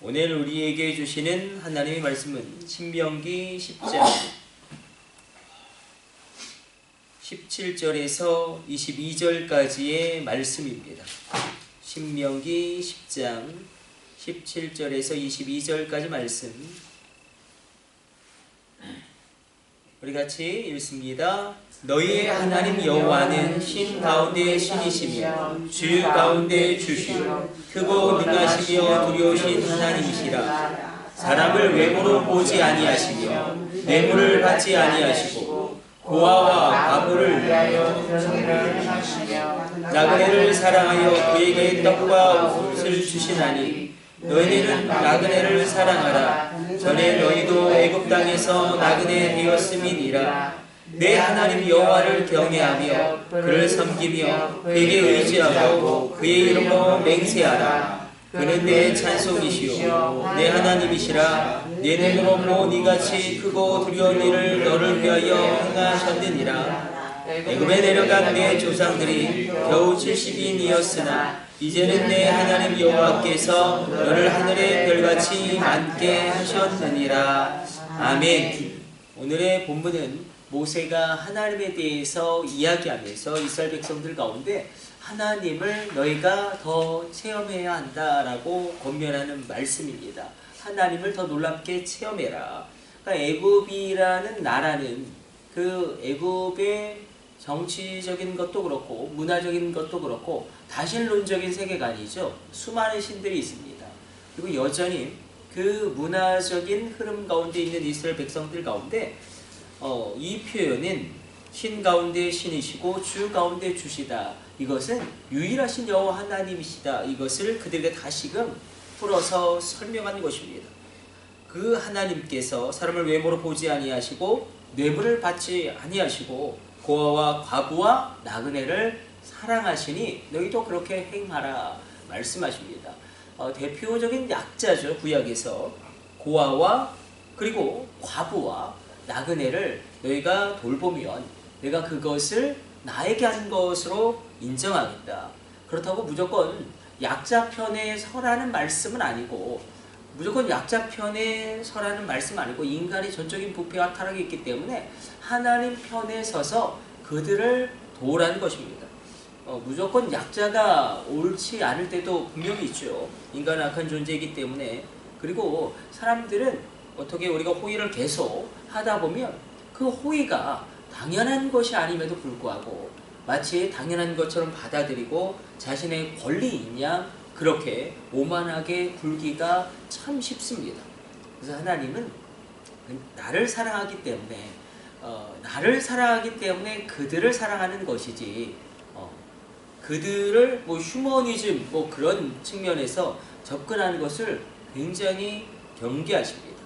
오늘 우리에게 주시는 하나님의 말씀은 신명기 10장 17절에서 22절까지의 말씀입니다. 신명기 10장 17절에서 22절까지 말씀 우리 같이 읽습니다. 너희의 하나님 여호와는 신 가운데 신이시며 주 가운데 주시오 크고 능하시며 두려우신 하나님이시라. 사람을 외모로 보지 아니하시며 뇌물을 받지 아니하시고 고아와 과부를 위하여 정의를 하시며 나그네를 사랑하여 그에게 떡과 옷을 주시나니 너희는 나그네를 사랑하라. 전에 너희도 애굽 땅에서 나그네 되었음이니라. 내 하나님 여호와를 경외하며 그를 섬기며 그에게 의지하고 그의 이름으로 맹세하라. 그는 내 찬송이시오 내 하나님이시라. 내 눈으로 본 이같이 크고 두려운 일을 너를 위하여 행하셨느니라. 애굽에 내려간 내 조상들이 겨우 70인이었으나 이제는 내 하나님 여호와께서 너를 하늘의 별같이 많게 하셨느니라. 아멘. 오늘의 본문은 모세가 하나님에 대해서 이야기하면서 이스라엘 백성들 가운데 하나님을 너희가 더 체험해야 한다라고 권면하는 말씀입니다. 하나님을 더 놀랍게 체험해라. 그러니까 애굽이라는 나라는 그 애굽의 정치적인 것도 그렇고 문화적인 것도 그렇고 다신론적인 세계관이죠. 수많은 신들이 있습니다. 그리고 여전히 그 문화적인 흐름 가운데 있는 이스라엘 백성들 가운데 이 표현은 신 가운데 신이시고 주 가운데 주시다. 이것은 유일하신 여호와 하나님이시다. 이것을 그들에게 다시금 풀어서 설명하는 것입니다. 그 하나님께서 사람을 외모로 보지 아니하시고 뇌물을 받지 아니하시고 고아와 과부와 나그네를 사랑하시니 너희도 그렇게 행하라 말씀하십니다. 대표적인 약자죠. 구약에서 고아와 그리고 과부와 나그네를 너희가 돌보면 내가 그것을 나에게 한 것으로 인정하겠다. 그렇다고 무조건 약자 편에 서라는 말씀은 아니고 무조건 약자 편에 서라는 말씀 아니고 인간의 전적인 부패와 타락이 있기 때문에 하나님 편에 서서 그들을 도우라는 것입니다. 무조건 약자가 옳지 않을 때도 분명히 있죠. 인간은 악한 존재이기 때문에. 그리고 사람들은 어떻게 우리가 호의를 계속 하다 보면 그 호의가 당연한 것이 아님에도 불구하고 마치 당연한 것처럼 받아들이고 자신의 권리인 양 그렇게 오만하게 굴기가 참 쉽습니다. 그래서 하나님은 나를 사랑하기 때문에 그들을 사랑하는 것이지 그들을 휴머니즘 그런 측면에서 접근하는 것을 굉장히 경계하십니다.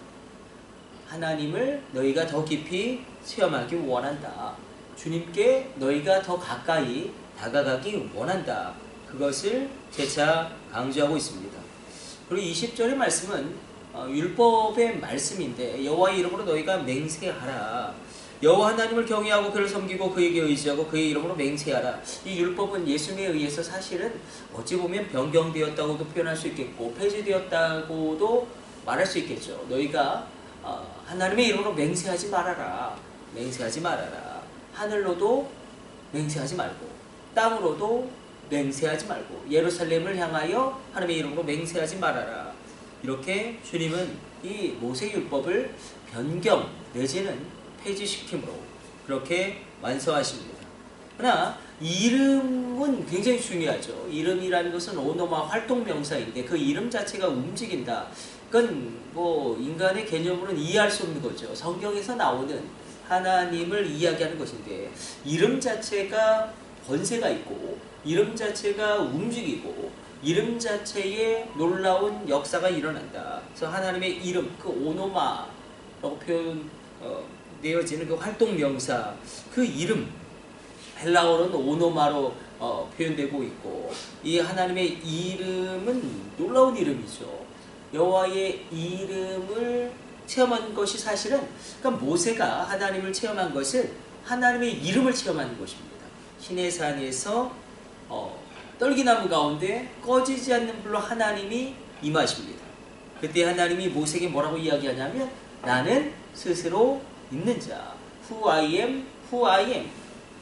하나님을 너희가 더 깊이 체험하기 원한다. 주님께 너희가 더 가까이 다가가기 원한다. 그것을 재차 강조하고 있습니다. 그리고 20절의 말씀은 율법의 말씀인데 여호와의 이름으로 너희가 맹세하라. 여호와 하나님을 경외하고 그를 섬기고 그에게 의지하고 그의 이름으로 맹세하라. 이 율법은 예수님에 의해서 사실은 어찌 보면 변경되었다고도 표현할 수 있겠고 폐지되었다고도 말할 수 있겠죠. 너희가 하나님의 이름으로 맹세하지 말아라. 맹세하지 말아라. 하늘로도 맹세하지 말고 땅으로도 맹세하지 말고 예루살렘을 향하여 하나님의 이름으로 맹세하지 말아라. 이렇게 주님은 이 모세율법을 변경 내지는 폐지시킴으로 그렇게 완성하십니다. 그러나 이름은 굉장히 중요하죠. 이름이라는 것은 오노마 활동명사인데 그 이름 자체가 움직인다. 그건 인간의 개념으로는 이해할 수 없는 거죠. 성경에서 나오는 하나님을 이야기하는 것인데 이름 자체가 권세가 있고 이름 자체가 움직이고 이름 자체에 놀라운 역사가 일어난다. 그래서 하나님의 이름, 그 오노마라고 표현되어지는 그 활동명사, 그 이름, 헬라어로는 오노마로 표현되고 있고 이 하나님의 이름은 놀라운 이름이죠. 여호와의 이름을 체험한 것이 사실은 그러니까 모세가 하나님을 체험한 것은 하나님의 이름을 체험하는 것입니다. 시내산에서 떨기나무 가운데 꺼지지 않는 불로 하나님이 임하십니다. 그때 하나님이 모세에게 뭐라고 이야기하냐면 나는 스스로 있는 자. Who I am, who I am.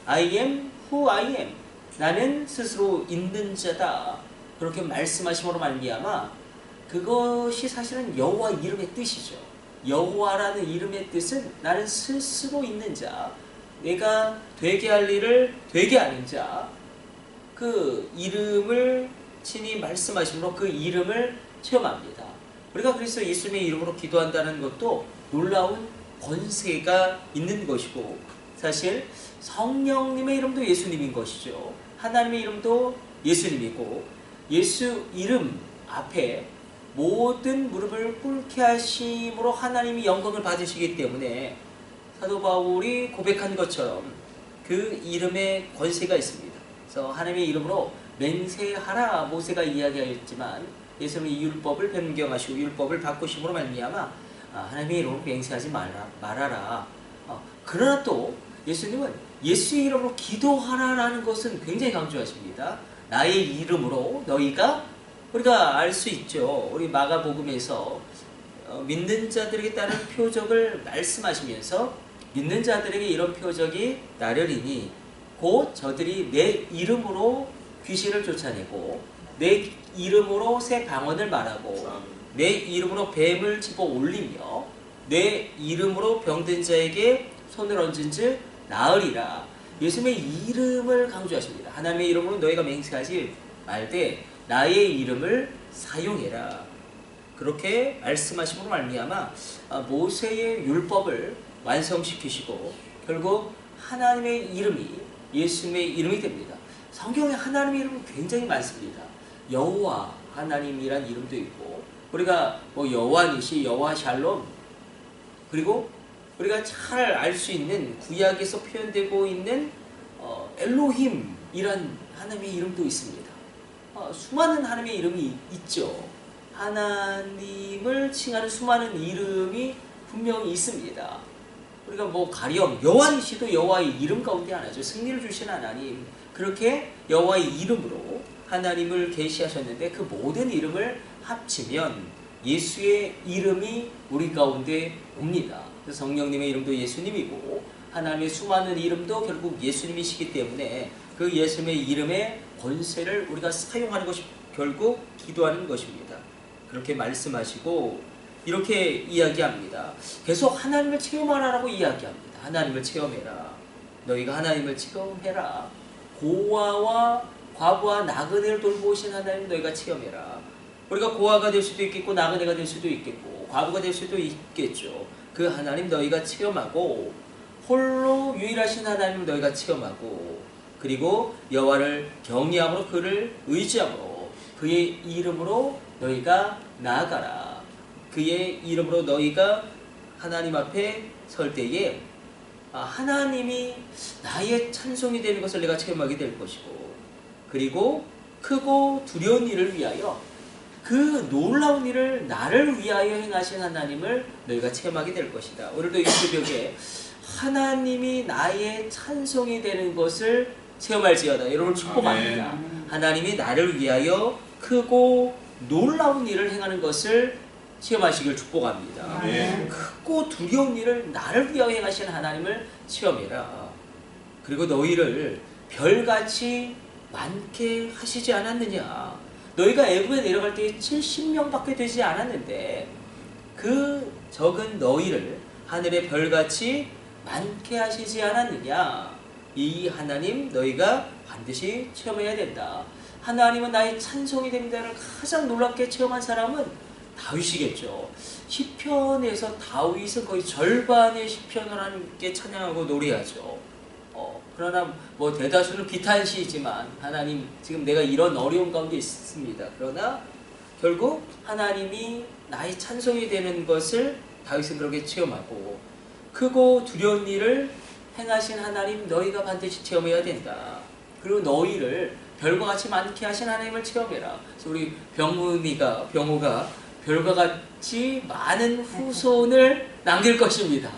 I am who I am. 나는 스스로 있는 자다. 그렇게 말씀하심으로 말미암아 그것이 사실은 여호와 이름의 뜻이죠. 여호와라는 이름의 뜻은 나는 스스로 있는 자. 내가 되게 할 일을 되게 하는 자. 그 이름을 친히 말씀하심으로 그 이름을 체험합니다. 우리가 그래서 예수님의 이름으로 기도한다는 것도 놀라운 권세가 있는 것이고 사실 성령님의 이름도 예수님인 것이죠. 하나님의 이름도 예수님이고 예수 이름 앞에 모든 무릎을 꿇게 하심으로 하나님이 영광을 받으시기 때문에 사도 바울이 고백한 것처럼 그 이름에 권세가 있습니다. 그래서 하나님의 이름으로 맹세하라 모세가 이야기하였지만 예수님이 율법을 변경하시고 율법을 바꾸심으로 말미암아 하나님의 이름으로 맹세하지 말아라. 그러나 또 예수님은 예수의 이름으로 기도하라라는 것은 굉장히 강조하십니다. 나의 이름으로 너희가 우리가 알 수 있죠. 우리 마가복음에서 믿는 자들에게 따른 표적을 말씀하시면서 믿는 자들에게 이런 표적이 나려리니 곧 저들이 내 이름으로 귀신을 쫓아내고 내 이름으로 새 방언을 말하고 내 이름으로 뱀을 집어 올리며 내 이름으로 병든 자에게 손을 얹은즉 나으리라. 예수님의 이름을 강조하십니다. 하나님의 이름으로 너희가 맹세하지 말되 나의 이름을 사용해라. 그렇게 말씀하심으로 말미암아 모세의 율법을 완성시키시고 결국 하나님의 이름이 예수님의 이름이 됩니다. 성경에 하나님의 이름은 굉장히 많습니다. 여호와 하나님이란 이름도 있고 우리가 여호와 니시, 여호와 샬롬 그리고 우리가 잘 알 수 있는 구약에서 표현되고 있는 엘로힘이란 하나님의 이름도 있습니다. 수많은 하나님의 이름이 있죠. 하나님을 칭하는 수많은 이름이 분명히 있습니다. 우리가 가령 여호와니시도 여호와의 이름 가운데 하나죠. 승리를 주신 하나님. 그렇게 여호와의 이름으로 하나님을 계시하셨는데 그 모든 이름을 합치면 예수의 이름이 우리 가운데 옵니다. 성령님의 이름도 예수님이고 하나님의 수많은 이름도 결국 예수님이시기 때문에 그 예수님의 이름의 권세를 우리가 사용하는 것이 결국 기도하는 것입니다. 그렇게 말씀하시고 이렇게 이야기합니다. 계속 하나님을 체험하라고 이야기합니다. 하나님을 체험해라. 너희가 하나님을 체험해라. 고아와 과부와 나그네를 돌보신 하나님 너희가 체험해라. 우리가 고아가 될 수도 있겠고 나그네가 될 수도 있겠고 과부가 될 수도 있겠죠. 그 하나님 너희가 체험하고 홀로 유일하신 하나님 너희가 체험하고 그리고 여호와를 경외함으로 그를 의지함으로 그의 이름으로 너희가 나아가라. 그의 이름으로 너희가 하나님 앞에 설 때에 하나님이 나의 찬송이 되는 것을 내가 체험하게 될 것이고 그리고 크고 두려운 일을 위하여 그 놀라운 일을 나를 위하여 행하신 하나님을 너희가 체험하게 될 것이다. 오늘도 이 새벽에 하나님이 나의 찬송이 되는 것을 체험할지어다. 여러분 축복합니다. 하나님이 나를 위하여 크고 놀라운 일을 행하는 것을 체험하시길 축복합니다. 크고 두려운 일을 나를 위하여 행하시는 하나님을 체험해라. 그리고 너희를 별같이 많게 하시지 않았느냐. 너희가 애굽에 내려갈 때 70명밖에 되지 않았는데 그 적은 너희를 하늘의 별같이 많게 하시지 않았느냐. 이 하나님 너희가 반드시 체험해야 된다. 하나님은 나의 찬송이 됩니다를 가장 놀랍게 체험한 사람은 다윗이겠죠. 시편에서 다윗은 거의 절반의 시편을 하나님께 찬양하고 노래하죠. 그러나 대다수는 비탄시이지만 하나님 지금 내가 이런 어려운 가운데 있습니다. 그러나 결국 하나님이 나의 찬송이 되는 것을 다윗은 그렇게 체험하고 크고 두려운 일을 행하신 하나님 너희가 반드시 체험해야 된다. 그리고 너희를 별과 같이 많게 하신 하나님을 체험해라. 그래서 우리 병우가 별과 같이 많은 후손을 남길 것입니다.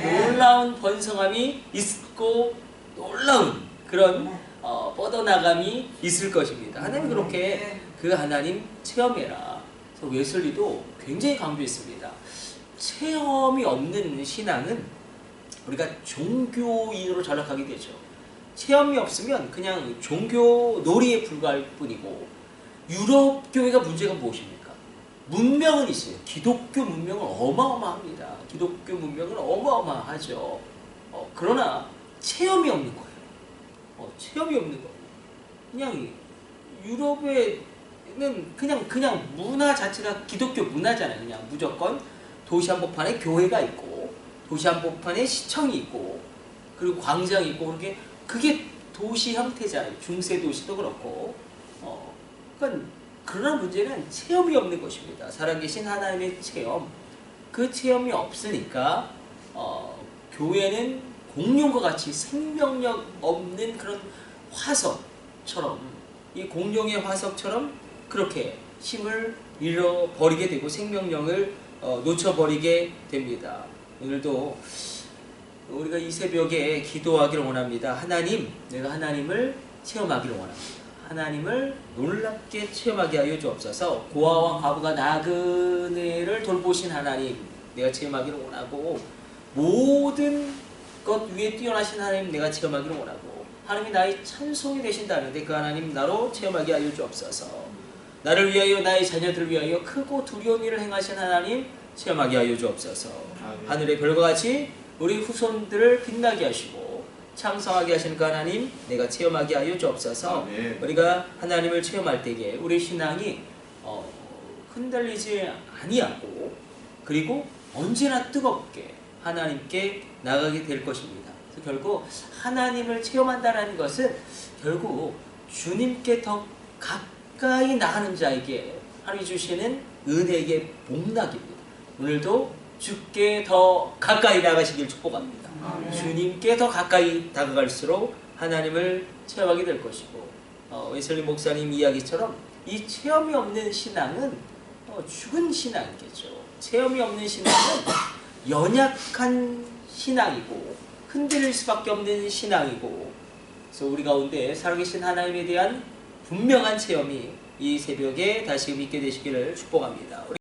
놀라운 번성함이 있고 놀라운 그런 뻗어나감이 있을 것입니다. 하나님 그렇게 그 하나님 체험해라. 그래서 웨슬리도 굉장히 강조했습니다. 체험이 없는 신앙은 우리가 종교인으로 전락하게 되죠. 체험이 없으면 그냥 종교 놀이에 불과할 뿐이고, 유럽 교회가 문제가 무엇입니까? 문명은 있어요. 기독교 문명은 어마어마합니다. 기독교 문명은 어마어마하죠. 그러나 체험이 없는 거예요. 체험이 없는 거예요. 그냥 유럽에는 그냥 문화 자체가 기독교 문화잖아요. 그냥 무조건 도시 한복판에 교회가 있고, 도시 한복판에 시청이 있고, 그리고 광장이 있고, 그게 도시 형태잖아요. 중세 도시도 그렇고. 그러니까 그러나 문제는 체험이 없는 것입니다. 살아계신 하나님의 체험. 그 체험이 없으니까 교회는 공룡과 같이 생명력 없는 그런 화석처럼, 이 공룡의 화석처럼 그렇게 힘을 잃어버리게 되고 생명력을 놓쳐버리게 됩니다. 오늘도 우리가 이 새벽에 기도하기를 원합니다. 하나님, 내가 하나님을 체험하기를 원합니다. 하나님을 놀랍게 체험하게 하여 주옵소서. 고아와 과부가 나그네를 돌보신 하나님, 내가 체험하기를 원하고, 모든 것 위에 뛰어나신 하나님 내가 체험하기를 원하고, 하나님이 나의 찬송이 되신다는데 그 하나님 나로 체험하게 하여 주옵소서. 나를 위하여 나의 자녀들을 위하여 크고 두려운 일을 행하신 하나님 체험하게 하여 주옵소서. 하늘의 별과 같이 우리 후손들을 빛나게 하시고 창성하게 하시는 그 하나님 내가 체험하게 하여 주옵소서. 우리가 하나님을 체험할 때에 우리 신앙이 흔들리지 아니하고, 그리고 언제나 뜨겁게 하나님께 나가게 될 것입니다. 그래서 결국 하나님을 체험한다는 것은 결국 주님께 더 가까이 나가는 자에게 하나님이 주시는 은혜의 복락입니다. 오늘도 주께 더 가까이 나가시길 축복합니다. 주님께 더 가까이 다가갈수록 하나님을 체험하게 될 것이고, 웨슬리 목사님 이야기처럼 이 체험이 없는 신앙은 죽은 신앙이겠죠. 체험이 없는 신앙은 연약한 신앙이고 흔들릴 수밖에 없는 신앙이고, 그래서 우리 가운데 살아계신 하나님에 대한 분명한 체험이 이 새벽에 다시금 있게 되시기를 축복합니다.